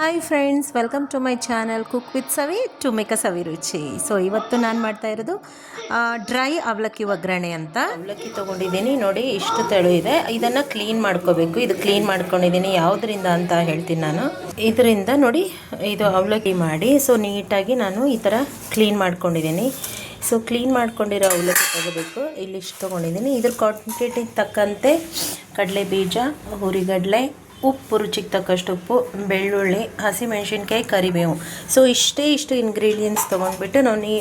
Hi friends, welcome to my channel cook with Savi to make a ಸವಿ ರುಚಿ. So ಇವತ್ತು ನಾನು ಮಾಡ್ತಾ ಇರೋದು ಡ್ರೈ ಅವಲಕ್ಕಿ ಒಗ್ಗರಣೆ ಅಂತ. ಅವಲಕ್ಕಿ ತೊಗೊಂಡಿದ್ದೀನಿ ನೋಡಿ, ಇಷ್ಟು ತೆಳು ಇದೆ. ಇದನ್ನು ಕ್ಲೀನ್ ಮಾಡ್ಕೋಬೇಕು. ಇದು ಕ್ಲೀನ್ ಮಾಡ್ಕೊಂಡಿದ್ದೀನಿ. ಯಾವುದರಿಂದ ಅಂತ ಹೇಳ್ತೀನಿ ನಾನು. ಇದರಿಂದ ನೋಡಿ, ಇದು ಅವಲಕ್ಕಿ ಮಾಡಿ ಸೊ ನೀಟಾಗಿ ನಾನು ಈ ಥರ ಕ್ಲೀನ್ ಮಾಡ್ಕೊಂಡಿದ್ದೀನಿ. ಸೊ ಕ್ಲೀನ್ ಮಾಡ್ಕೊಂಡಿರೋ ಅವಲಕ್ಕಿ ತೊಗೋಬೇಕು. ಇಲ್ಲಿಷ್ಟು ತೊಗೊಂಡಿದ್ದೀನಿ. ಇದ್ರ ಕ್ವಾಂಟಿಟಿಗೆ ತಕ್ಕಂತೆ ಕಡಲೆ ಬೀಜ, ಹುರಿಗಡಲೆ, ಉಪ್ಪು, ರುಚಿಗೆ ತಕ್ಕಷ್ಟು ಉಪ್ಪು, ಬೆಳ್ಳುಳ್ಳಿ, ಹಸಿಮೆಣಸಿನ್ಕಾಯಿ, ಕರಿಬೇವು. ಸೊ ಇಷ್ಟು ಇಂಗ್ರೀಡಿಯೆಂಟ್ಸ್ ತೊಗೊಂಡ್ಬಿಟ್ಟು ನಾವು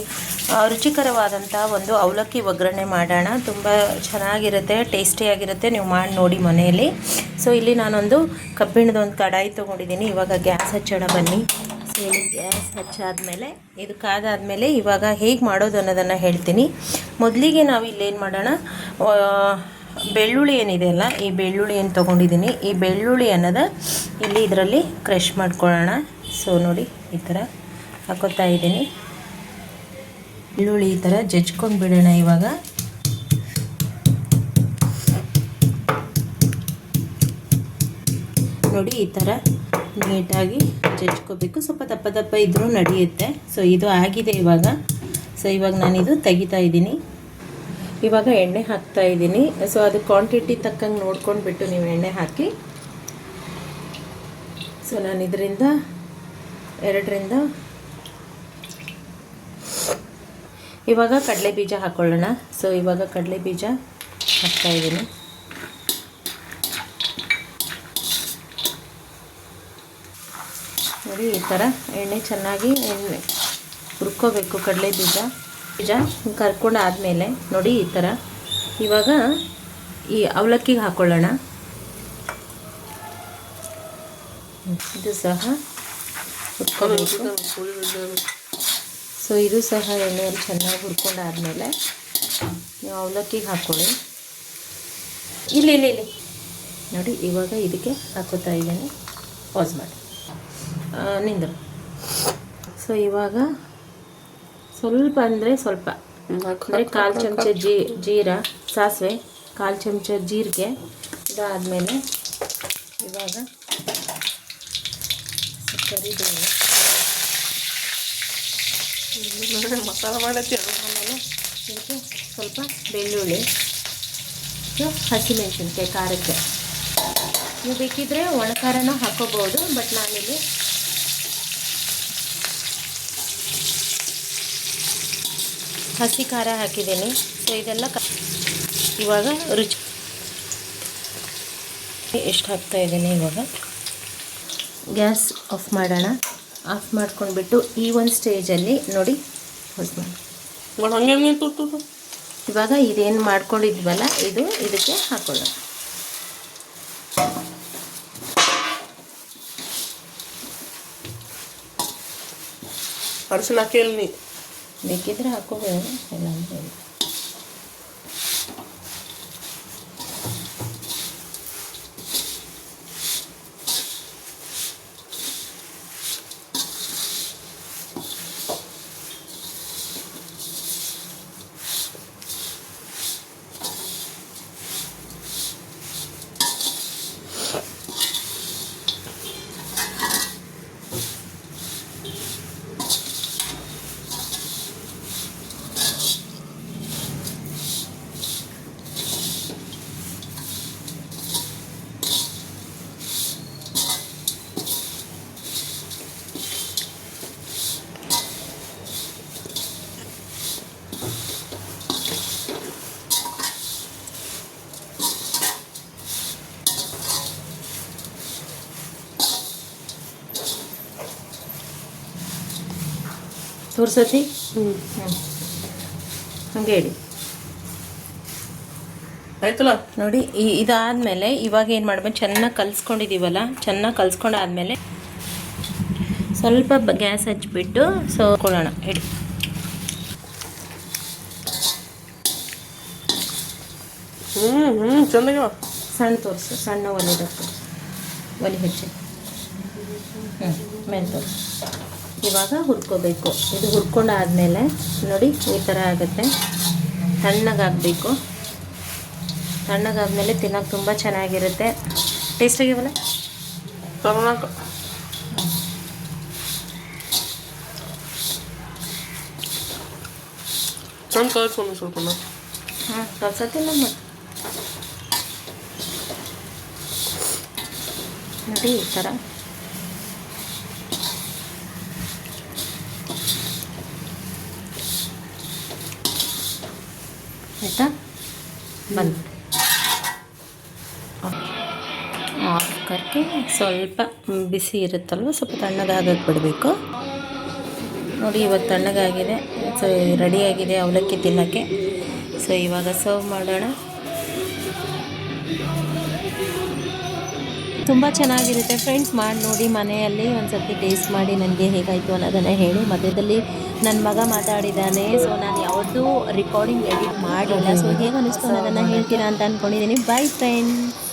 ರುಚಿಕರವಾದಂಥ ಒಂದು ಅವಲಕ್ಕಿ ಒಗ್ಗರಣೆ ಮಾಡೋಣ. ತುಂಬ ಚೆನ್ನಾಗಿರುತ್ತೆ, ಟೇಸ್ಟಿಯಾಗಿರುತ್ತೆ. ನೀವು ಮಾಡಿ ನೋಡಿ ಮನೆಯಲ್ಲಿ. ಸೊ ಇಲ್ಲಿ ನಾನೊಂದು ಕಬ್ಬಿಣದೊಂದು ಕಡಾಯಿ ತೊಗೊಂಡಿದ್ದೀನಿ. ಇವಾಗ ಗ್ಯಾಸ್ ಹಚ್ಚೋಣ ಬನ್ನಿ. ಸೊ ಇಲ್ಲಿ ಗ್ಯಾಸ್ ಹಚ್ಚಾದ್ಮೇಲೆ ಇದು ಕಾದಾದ್ಮೇಲೆ ಇವಾಗ ಹೇಗೆ ಮಾಡೋದು ಅನ್ನೋದನ್ನು ಹೇಳ್ತೀನಿ. ಮೊದಲಿಗೆ ನಾವು ಇಲ್ಲೇನು ಮಾಡೋಣ, ಬೆಳ್ಳುಳ್ಳಿ ಏನಿದೆ ಅಲ್ಲ, ಈ ಬೆಳ್ಳುಳ್ಳಿ ಏನು ತೊಗೊಂಡಿದ್ದೀನಿ, ಈ ಬೆಳ್ಳುಳ್ಳಿ ಅನ್ನೋದು ಇಲ್ಲಿ ಇದರಲ್ಲಿ ಕ್ರಷ್ ಮಾಡ್ಕೊಳ್ಳೋಣ. ಸೊ ನೋಡಿ, ಈ ಥರ ಹಾಕೋತಾ ಇದ್ದೀನಿ. ಬೆಳ್ಳುಳ್ಳಿ ಈ ಥರ ಜಜ್ಕೊಂಡು ಬಿಡೋಣ. ಇವಾಗ ನೋಡಿ, ಈ ಥರ ನೀಟಾಗಿ ಜಜ್ಕೋಬೇಕು. ಸ್ವಲ್ಪ ದಪ್ಪ ದಪ್ಪ ಇದ್ರೂ ನಡೆಯುತ್ತೆ. ಸೊ ಇದು ಆಗಿದೆ ಇವಾಗ. ಸೊ ಇವಾಗ ನಾನಿದು ತೆಗಿತಾ ಇದ್ದೀನಿ. ಇವಾಗ ಎಣ್ಣೆ ಹಾಕ್ತಾ ಇದ್ದೀನಿ. ಸೊ ಅದು ಕ್ವಾಂಟಿಟಿ ತಕ್ಕಂಗೆ ನೋಡ್ಕೊಂಡ್ಬಿಟ್ಟು ನೀವು ಎಣ್ಣೆ ಹಾಕಿ. ಸೊ ನಾನು ಇದರಿಂದ 2ರಿಂದ ಇವಾಗ ಕಡಲೆ ಬೀಜ ಹಾಕ್ಕೊಳ್ಳೋಣ. ಸೊ ಇವಾಗ ಕಡಲೆ ಬೀಜ ಹಾಕ್ತಾ ಇದ್ದೀನಿ. ನೋಡಿ, ಈ ಥರ ಎಣ್ಣೆ ಚೆನ್ನಾಗಿ ಹುರ್ಕೋಬೇಕು. ಕಡಲೆ ಬೀಜ ಕರ್ಕೊಂಡು ಆದಮೇಲೆ ನೋಡಿ, ಈ ಥರ ಇವಾಗ ಈ ಅವಲಕ್ಕಿಗೆ ಹಾಕ್ಕೊಳ್ಳೋಣ. ಇದು ಸಹ ಹುರ್ಕೋಬೇಕು. ಸೊ ಇದು ಸಹ ಎಣ್ಣೆಯಲ್ಲಿ ಚೆನ್ನಾಗಿ ಹುರ್ಕೊಂಡಾದ್ಮೇಲೆ ನೀವು ಅವಲಕ್ಕಿಗೆ ಹಾಕ್ಕೊಳ್ಳಿ. ಇಲ್ಲಿ ನೋಡಿ, ಇವಾಗ ಇದಕ್ಕೆ ಹಾಕೋತಾ ಇದ್ದೀನಿ. ಪಾಸ್ ಮಾಡಿ ನಿಂದರು. ಸೊ ಇವಾಗ ಸ್ವಲ್ಪ ಅಂದರೆ ಸ್ವಲ್ಪ ಅಂದರೆ 1/4 ಚಮಚ ಜೀರ, ಸಾಸಿವೆ, 1/4 ಚಮಚ ಜೀರಿಗೆ. ಇದಾದಮೇಲೆ ಇವಾಗ ಕರಿಬೇವು, ಮಸಾಲ ಮಾಡತ್ತಿ. ಆಮೇಲೆ ಇದಕ್ಕೆ ಸ್ವಲ್ಪ ಬೆಳ್ಳುಳ್ಳಿ, ಹಸಿಮೆಣಸಿನ್ಕಾಯಿ ಖಾರಕ್ಕೆ. ನೀವು ಬೇಕಿದ್ದರೆ ಒಣಖಾರನೂ ಹಾಕೋಬೋದು, ಬಟ್ ನಾನಿಲ್ಲಿ ಹಸಿ ಖಾರ ಹಾಕಿದ್ದೀನಿ. ಸೊ ಇದೆಲ್ಲ ಇವಾಗ ರುಚಿ ಎಷ್ಟು ಹಾಕ್ತಾ ಇದ್ದೀನಿ. ಇವಾಗ ಗ್ಯಾಸ್ ಆಫ್ ಮಾಡೋಣ. ಆಫ್ ಮಾಡ್ಕೊಂಡ್ಬಿಟ್ಟು ಈ ಒಂದು ಸ್ಟೇಜಲ್ಲಿ ನೋಡಿ, ಇವಾಗ ಇದೇನು ಮಾಡ್ಕೊಂಡಿದ್ವಲ್ಲ ಇದು ಇದಕ್ಕೆ ಹಾಕೊಳ್ಳೋಣ. ಅರಶಿನ ಹಾಕಿ ಬೇಕಿದ್ರೆ ಹಾಕೋಬೋದು, ಇಲ್ಲ ಅಂದರೆ ತೋರ್ಸತಿ. ಹಾಗೆ ಹೇಳಿ ಆಯ್ತಲ್ಲ. ನೋಡಿ, ಇದಾದಮೇಲೆ ಇವಾಗ ಏನು ಮಾಡಬೇಕು, ಚೆನ್ನಾಗಿ ಕಲಿಸ್ಕೊಂಡಿದ್ದೀವಲ್ಲ, ಚೆನ್ನಾಗಿ ಕಲಿಸ್ಕೊಂಡಾದ್ಮೇಲೆ ಸ್ವಲ್ಪ ಗ್ಯಾಸ್ ಹಚ್ಬಿಟ್ಟು ಸೊ ಕೊಡೋಣ. ಹೇಳಿ, ಚೆನ್ನಾಗಿ ಸಣ್ಣ ತೋರಿಸು, ಸಣ್ಣ ಒಲೆ ಹಚ್ಚಿ ಮೇಲೆ ತೋರಿಸು. ಇವಾಗ ಹುರ್ಕೋಬೇಕು. ಇದು ಹುರ್ಕೊಂಡಾದ್ಮೇಲೆ ನೋಡಿ, ಈ ಥರ ಆಗುತ್ತೆ. ತಣ್ಣಗಾಗಬೇಕು. ತಣ್ಣಗಾದ್ಮೇಲೆ ತಿನ್ನೋಕೆ ತುಂಬ ಚೆನ್ನಾಗಿರುತ್ತೆ. ಟೇಸ್ಟಾಗಿವಲ್ಲ. ನಾನು ಕಳ್ಸೋಣ ಸ್ವಲ್ಪ ಹಾಂ ಕಲ್ಸತ್ತಿಲ್ಲ ಮತ್ತು ನೋಡಿ ಈ ಥರ ಆಯಿತಾ ಬಂದು ಆಫ್ ಕರ್ಕೆ ಸ್ವಲ್ಪ ಬಿಸಿ ಇರುತ್ತಲ್ವ ಸ್ವಲ್ಪ ತಣ್ಣಗಾಗಕ್ಕೆ ಬಿಡಬೇಕು. ನೋಡಿ ಇವಾಗ ತಣ್ಣಗಾಗಿದೆ. ಸೊ ರೆಡಿಯಾಗಿದೆ ಅವಲಕ್ಕಿ ತಿನ್ನೋಕ್ಕೆ. ಸೊ ಇವಾಗ ಸರ್ವ್ ಮಾಡೋಣ. ತುಂಬ ಚೆನ್ನಾಗಿರುತ್ತೆ ಫ್ರೆಂಡ್ಸ್, ಮಾಡಿ ನೋಡಿ ಮನೆಯಲ್ಲಿ ಒಂದು ಸರ್ತಿ ಟೇಸ್ಟ್ ಮಾಡಿ ನನಗೆ ಹೇಗಾಯಿತು ಅನ್ನೋದನ್ನು ಹೇಳಿ. ಮಧ್ಯದಲ್ಲಿ ನನ್ನ ಮಗ ಮಾತಾಡಿದ್ದಾನೆ, ಸೊ ನಾನು ಯಾವುದೂ ರೆಕಾರ್ಡಿಂಗ್ ಎಡಿಟ್ ಮಾಡಿಲ್ಲ. ಸೊ ಹೇಗೆ ಅನ್ನಿಸ್ತು ಅನ್ನೋದನ್ನು ಹೇಳ್ತೀರಾ ಅಂತ ಅಂದ್ಕೊಂಡಿದ್ದೀನಿ. By friends.